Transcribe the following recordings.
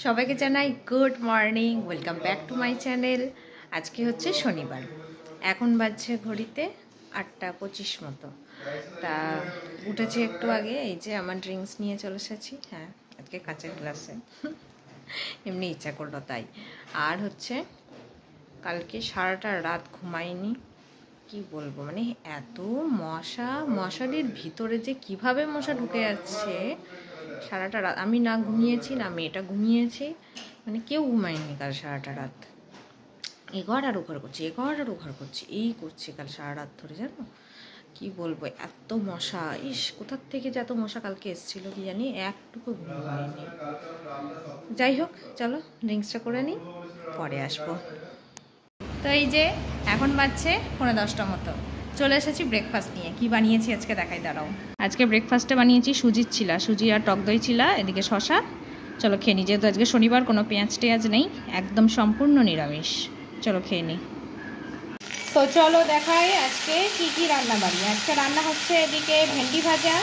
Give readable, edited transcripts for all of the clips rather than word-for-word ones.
সবাইকে জানাই good morning, welcome back to my channel. আজকে হচ্ছে শনিবার, এখন বাজছে ঘড়িতে 8:25 মতো। তা উঠেছি একটু আগে, এই যে আমার ড্রিঙ্কস নিয়ে চলে এসেছি। হ্যাঁ, আজকে কাঁচের গ্লাসে, এমনি ইচ্ছা করলো তাই। আর হচ্ছে কালকে সারাটা রাত ঘুমাইনি, কি বলবো, মানে এত মশা, মশারির ভিতরে যে কিভাবে মশা ঢুকে যাচ্ছে সারাটা রাত। আমি না ঘুমিয়েছি, না মেয়েটা ঘুমিয়েছি, মানে কেউ ঘুমায়নি কাল সারাটা রাত। এঘর আর ওঘর করছি, এঘর আর ওঘর করছি, এই করছি কাল সারা রাত ধরে। জানো কি বলবো, এত মশা, ইস কোথার থেকে যে এত মশা কালকে এসেছিলো কি জানি, একটুকু ঘুম হয়নি। যাই হোক, চলো ড্রিঙ্কসটা করে নিই, পরে আসবো। তো এই যে এখন বাজছে 9:30 মতো, চলে এসেছি ব্রেকফাস্ট নিয়ে। কি বানিয়েছি আজকে দেখাই, দাঁড়াও। আজকে ব্রেকফাস্টে বানিয়েছি সুজির চিলা, সুজি আর টক দই চিলা, এদিকে শশা। চলো খেয়ে নিই, যেহেতু আজকে শনিবার, কোনো পেঁয়াজ টেয়াজ নেই, একদম সম্পূর্ণ নিরামিষ। চলো খেয়ে নিই। তো চলো দেখাই আজকে কি কি রান্না বাড়ি। আজকে রান্না হচ্ছে এদিকে ভেন্ডি ভাজা,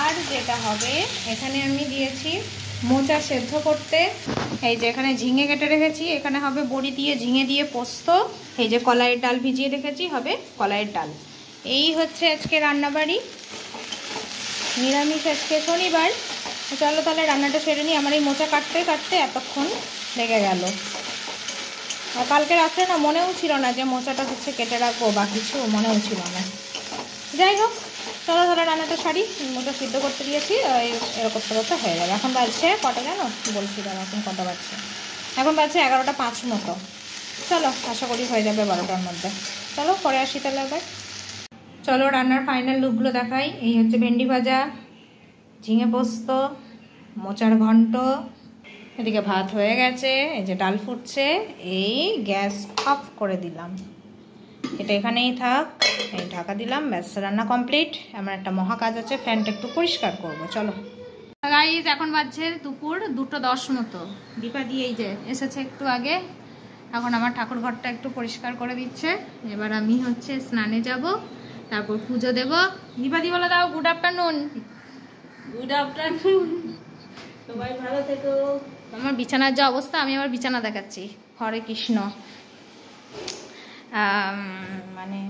আর যেটা হবে এখানে আমি দিয়েছি মোচা সেদ্ধ করতে। এই যে এখানে ঝিঙে কেটে রেখেছি, এখানে হবে বড়ি দিয়ে ঝিঙে দিয়ে পোস্ত। এই যে কলাইয়ের ডাল ভিজিয়ে রেখেছি, হবে কলাইয়ের ডাল। এই হচ্ছে আজকে রান্নাবাড়ি, নিরামিষ আজকে শনিবার। চলো তাহলে রান্নাটা সেরে নিই। আমার এই মোচা কাটতে কাটতে এতক্ষণ লেগে গেল। আর কালকে রাত্রে না মনেও ছিল না যে মোচাটা হচ্ছে কেটে রাখবো বা কিছু, মনেও ছিল না। যাই হোক, চলো তাহলে রান্নাটা সারি। মোটা সিদ্ধ করতে দিয়েছি, এরকম করতে করতে হয়ে যাবে। এখন বাজছে কটা জানো, বলছি দাঁড়া, এখন কটা বাজছে, এখন বাজছে 11:05 মতো। চলো, আশা করি হয়ে যাবে 12টার মধ্যে। চলো পরে আসি তাহলে আবার। চলো রান্নার ফাইনাল লুকগুলো দেখাই। এই হচ্ছে ভেন্ডি ভাজা, ঝিঙে পোস্ত, মোচার ঘন্ট, এদিকে ভাত হয়ে গেছে, এই যে ডাল ফুটছে। এই গ্যাস অফ করে দিলাম, এটা এখানেই থাক, এই ঢাকা দিলাম, ব্যাস রান্না কমপ্লিট। আমার একটা মহা কাজ আছে, ফ্যানটা একটু পরিষ্কার করবো। চলো গাইজ, এখন বাজছে দুপুর 2:10 মতো। দীপা দিয়ে এই যে এসেছে একটু আগে, এখন আমার ঠাকুর ঘরটা একটু পরিষ্কার করে দিচ্ছে। এবার আমি হচ্ছে স্নানে যাব, তারপর পুজো দেব। দীপা দি বলে দাও গুড আফটারনুন। গুড আফটারনুন, সবাই ভালো থেকো। আমার বিছানার যে অবস্থা, আমি আবার বিছানা দেখাচ্ছি। হরে কৃষ্ণ। মানে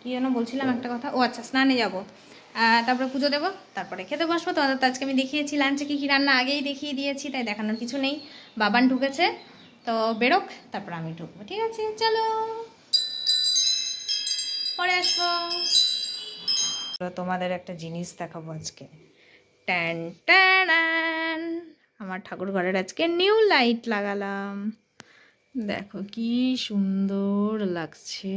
কি যেন বলছিলাম একটা কথা, ও আচ্ছা, স্নানে যাব, তারপরে পুজো দেবো, তারপরে খেতে বসবো। তোমাদের তো আজকে আমি দেখিয়েছি লাঞ্চে কী কী রান্না, আগেই দেখিয়ে দিয়েছি, তাই দেখানোর কিছু নেই। বাবান ঢুকেছে, তো বেরোক, তারপর আমি ঢুকবো। ঠিক আছে, চলো পরে আসবো। তোমাদের একটা জিনিস দেখাবো আজকে। ট্যান ট্যান, আমার ঠাকুর ঘরের আজকে নিউ লাইট লাগালাম। দেখো কি সুন্দর লাগছে,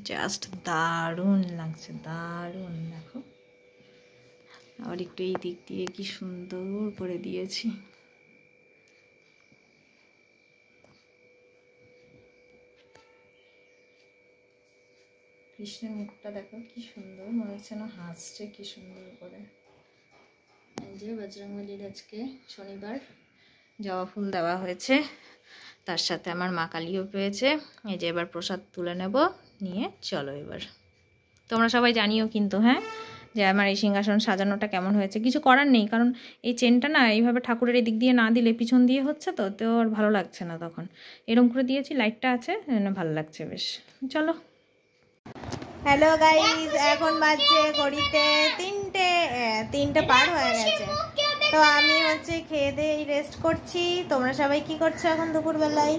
জাস্ট দারুণ লাগছে, দারুণ। দেখো আবার একটু এই দিক দিয়ে কি সুন্দর করে দিয়েছি। কৃষ্ণের মুখটা দেখো কি সুন্দর, মনে হচ্ছে না হাসছে কি সুন্দর করে। এই যে বজরংবলীর আজকে শনিবার জবা ফুল দেওয়া হয়েছে, তার সাথে আমার মা কালীও পেয়েছে। এই যে এবার প্রসাদ তুলে নেব, নিয়ে চলো এবার। তোমরা সবাই জানিও কিন্তু, হ্যাঁ, যে আমার এই সিংহাসন সাজানোটা কেমন হয়েছে। কিছু করার নেই, কারণ এই চেনটা না এইভাবে ঠাকুরের এই দিক দিয়ে না দিলে পিছন দিয়ে হচ্ছে, তো তো আর ভালো লাগছে না। তখন এরকম করে দিয়েছি, লাইটটা আছে, ভালো লাগছে বেশ। চলো। হ্যালো গাইজ, এখন বাজছে ঘড়িতে 3টে পার হয়ে গেছে। তো আমি হচ্ছে খেয়ে দিয়ে রেস্ট করছি। তোমরা সবাই কি করছো এখন দুপুরবেলায়?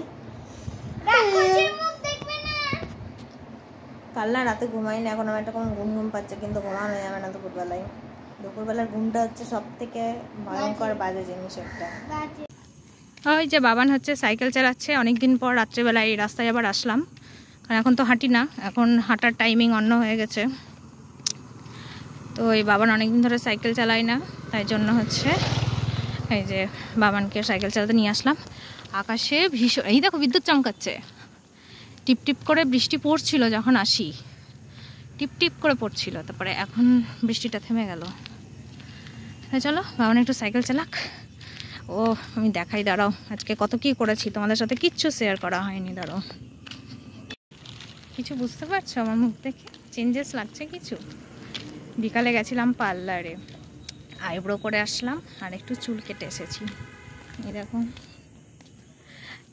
কাল না রাতে ঘুমাই না, এখন আমার একটা কোনো ঘুম পাচ্ছে, কিন্তু ঘুমানো যাবে না দুপুরবেলায়। দুপুরবেলার ঘুমটা হচ্ছে সব থেকে ভয়ঙ্কর বাজে জিনিস একটা। ওই যে বাবান হচ্ছে সাইকেল চালাচ্ছে, অনেকদিন পর রাত্রেবেলায় এই রাস্তায় আবার আসলাম, কারণ এখন তো হাঁটি না, এখন হাঁটার টাইমিং অন্য হয়ে গেছে। তো এই বাবান অনেকদিন ধরে সাইকেল চালায় না, তাই জন্য হচ্ছে এই যে বাবানকে সাইকেল চালাতে নিয়ে আসলাম। আকাশে ভীষণ, এই দেখো বিদ্যুৎ চমকাচ্ছে, টিপ টিপ করে বৃষ্টি পড়ছিল যখন আসি, টিপ টিপ করে পড়ছিল, তারপরে এখন বৃষ্টিটা থেমে গেল। চলো বাবান একটু সাইকেল চালাক। ও আমি দেখাই, দাঁড়াও, আজকে কত কি করেছি, তোমাদের সাথে কিচ্ছু শেয়ার করা হয়নি। দাঁড়াও, কিছু বুঝতে পারছো আমার মুখ দেখে চেঞ্জেস লাগছে কিছু? বিকালে গেছিলাম পার্লারে, আইব্রো করে আসলাম আর একটু চুল কেটে এসেছি এরকম।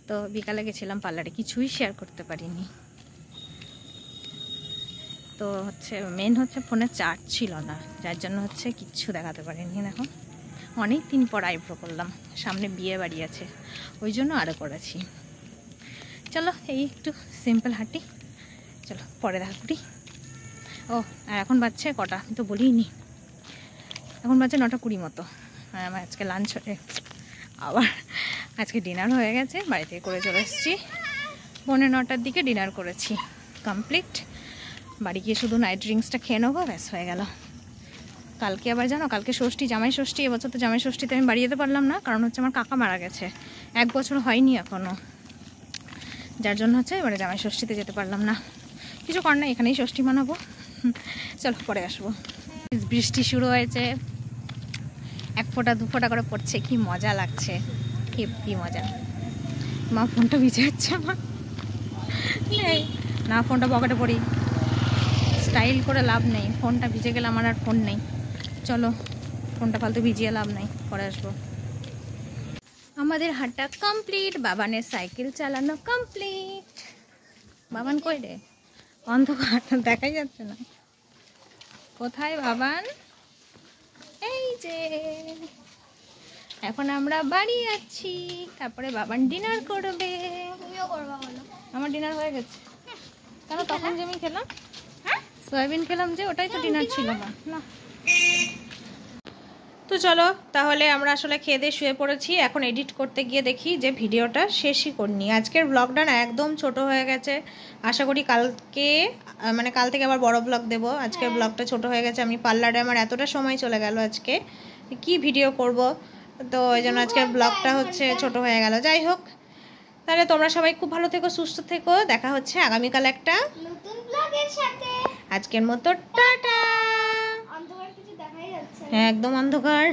তো বিকালে গেছিলাম পার্লারে, কিছুই শেয়ার করতে পারিনি। তো হচ্ছে মেন হচ্ছে ফোনে চার্জ ছিল না, যার জন্য হচ্ছে কিচ্ছু দেখাতে পারিনি। দেখো অনেক দিন পর আইব্রো করলাম, সামনে বিয়ে বাড়ি আছে ওই জন্য আরও করেছি। চলো এই একটু সিম্পল হাঁটি, চলো পরে দেখা করি। ও আর এখন বাজছে কটা আমি তো বলিনি, এখন বাজছে 9:20 মতো। আর আমার আজকে লাঞ্চ আবার আজকে ডিনার হয়ে গেছে, বাড়ি থেকে করে চলে এসেছি। 9:45 দিকে ডিনার করেছি, কমপ্লিট। বাড়ি গিয়ে শুধু নাইট ড্রিঙ্কসটা খেয়ে নেবো, ব্যাস হয়ে গেল। কালকে আবার জানো, কালকে ষষ্ঠী, জামাই ষষ্ঠী। এবছর তো জামাই ষষ্ঠীতে আমি বাড়ি যেতে পারলাম না, কারণ হচ্ছে আমার কাকা মারা গেছে, 1 বছর হয়নি এখনও, যার জন্য হচ্ছে এবারে জামাই ষষ্ঠীতে যেতে পারলাম না। কিছু কর না, এখানেই ষষ্ঠী মানাবো। চলো পরে আসবো। বৃষ্টি শুরু হয়েছে, 1 ফোঁটা 2 ফোঁটা করে পড়ছে, কি মজা লাগছে, কি মজা। মা ফোনটা ভিজে যাচ্ছে আমার, না ফোনটা পকেটে পড়ি, স্টাইল করে লাভ নেই, ফোনটা ভিজে গেলে আমার আর ফোন নেই। চলো ফোনটা ফালতু ভিজিয়ে লাভ নেই, পরে আসবো। আমাদের হাঁটা কমপ্লিট, বাবানের সাইকেল চালানো কমপ্লিট। বাবান কই রে? অন্ধকার, দেখাই যাচ্ছে না। কোথায় বাবান? এই যে এখন আমরা বাড়ি যাচ্ছি, তারপরে বাবান ডিনার করবে। আমার ডিনার হয়ে গেছে। কেন তখন যে আমি খেলাম সয়াবিন খেলাম, যে ওটাই তো ডিনার ছিল না। তো চলো তাহলে আমরা আসলে খেয়ে দিয়ে শুয়ে পড়েছি। এখন এডিট করতে গিয়ে দেখি যে ভিডিওটা শেষই করিনি। আজকের ব্লগটা না একদম ছোট হয়ে গেছে, আশা করি কালকে মানে কাল থেকে আবার বড় ব্লগ দেবো। আজকের ব্লগটা ছোট হয়ে গেছে, আমি পার্লারে আমার এতটা সময় চলে গেল আজকে, কি ভিডিও করব, তো ওই জন্য আজকের ব্লগটা হচ্ছে ছোট হয়ে গেল। যাই হোক, তাহলে তোমরা সবাই খুব ভালো থেকো, সুস্থ থেকো, দেখা হচ্ছে আগামীকাল একটা নতুন ব্লগের সাথে। আজকের মতো টাটা। অন্ধকার কিছু দেখাই যাচ্ছে না। হ্যাঁ একদম অন্ধকার।